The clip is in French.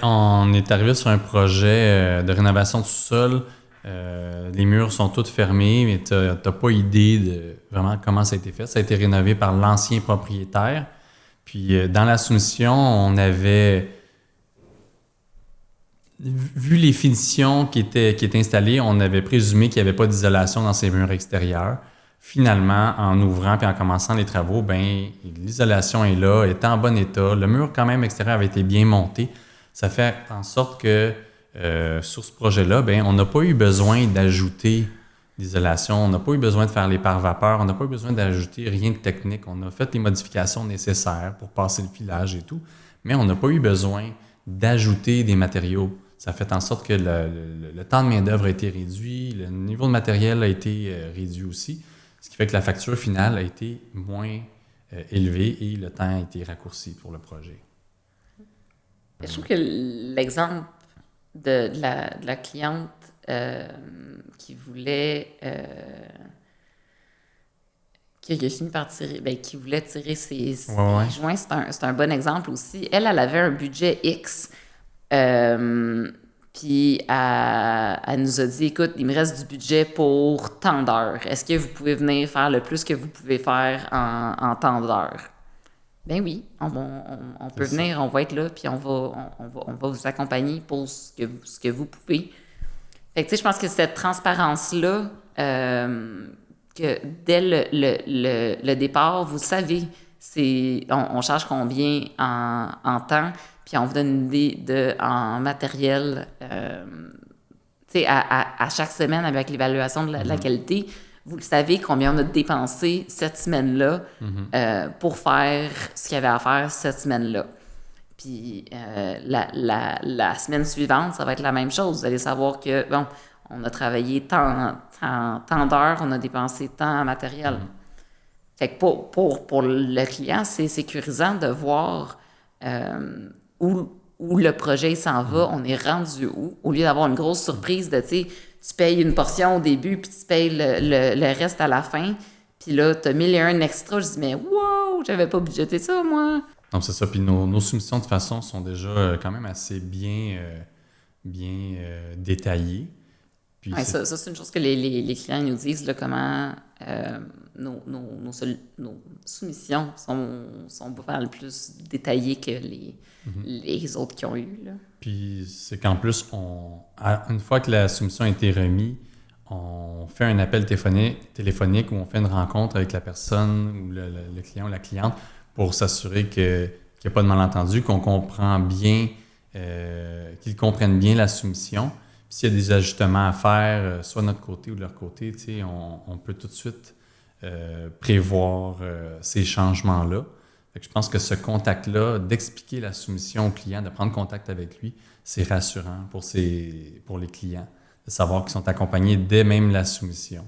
On est arrivé sur un projet de rénovation du sous-sol. Les murs sont tous fermés, mais tu n'as pas idée de vraiment comment ça a été fait. Ça a été rénové par l'ancien propriétaire. Puis dans la soumission, on avait vu les finitions qui étaient installées, on avait présumé qu'il n'y avait pas d'isolation dans ces murs extérieurs. Finalement, en ouvrant et en commençant les travaux, l'isolation est là, elle est en bon état. Le mur quand même extérieur avait été bien monté. Ça fait en sorte que sur ce projet-là, on n'a pas eu besoin d'ajouter d'isolation, on n'a pas eu besoin de faire les pare-vapeurs, on n'a pas eu besoin d'ajouter rien de technique. On a fait les modifications nécessaires pour passer le filage et tout, mais on n'a pas eu besoin d'ajouter des matériaux. Ça fait en sorte que le temps de main-d'œuvre a été réduit, le niveau de matériel a été réduit aussi, ce qui fait que la facture finale a été moins élevée et le temps a été raccourci pour le projet. Je trouve que l'exemple de la cliente qui voulait qui a fini par tirer, qui voulait tirer ses joints, c'est un bon exemple aussi. Elle avait un budget X, puis elle nous a dit, écoute, il me reste du budget pour tant d'heures. Est-ce que vous pouvez venir faire le plus que vous pouvez faire en tant d'heures? Ben oui, on peut venir, on va être là, puis on va vous accompagner pour ce que vous pouvez. Fait que, tu sais, je pense que cette transparence-là, que dès le départ, vous savez, on charge combien en temps, puis on vous donne une idée en matériel, tu sais, à chaque semaine avec l'évaluation de la qualité. Vous le savez combien on a dépensé cette semaine-là pour faire ce qu'il y avait à faire cette semaine-là. Puis la semaine suivante, ça va être la même chose. Vous allez savoir que, on a travaillé tant d'heures, on a dépensé tant en matériel. Fait que pour le client, c'est sécurisant de voir où le projet s'en va, on est rendu où, au lieu d'avoir une grosse surprise de, tu sais, tu payes une portion au début, puis tu payes le reste à la fin. Puis là, tu as 1001 extra. Je dis, mais wow, j'avais pas budgété ça, moi. Non, c'est ça. Puis nos soumissions, de toute façon, sont déjà quand même assez bien détaillées. Puis ça, c'est une chose que les clients nous disent, là, comment nos soumissions sont pas mal plus détaillées que les autres qui ont eu, là. Puis c'est qu'en plus, une fois que la soumission a été remise, on fait un appel téléphonique où on fait une rencontre avec la personne ou le client ou la cliente pour s'assurer qu'il n'y a pas de malentendu, qu'on comprend bien, qu'ils comprennent bien la soumission. Puis s'il y a des ajustements à faire, soit de notre côté ou de leur côté, tu sais, on peut tout de suite prévoir ces changements-là. Fait que je pense que ce contact-là, d'expliquer la soumission au client, de prendre contact avec lui, c'est rassurant pour les clients, de savoir qu'ils sont accompagnés dès même la soumission.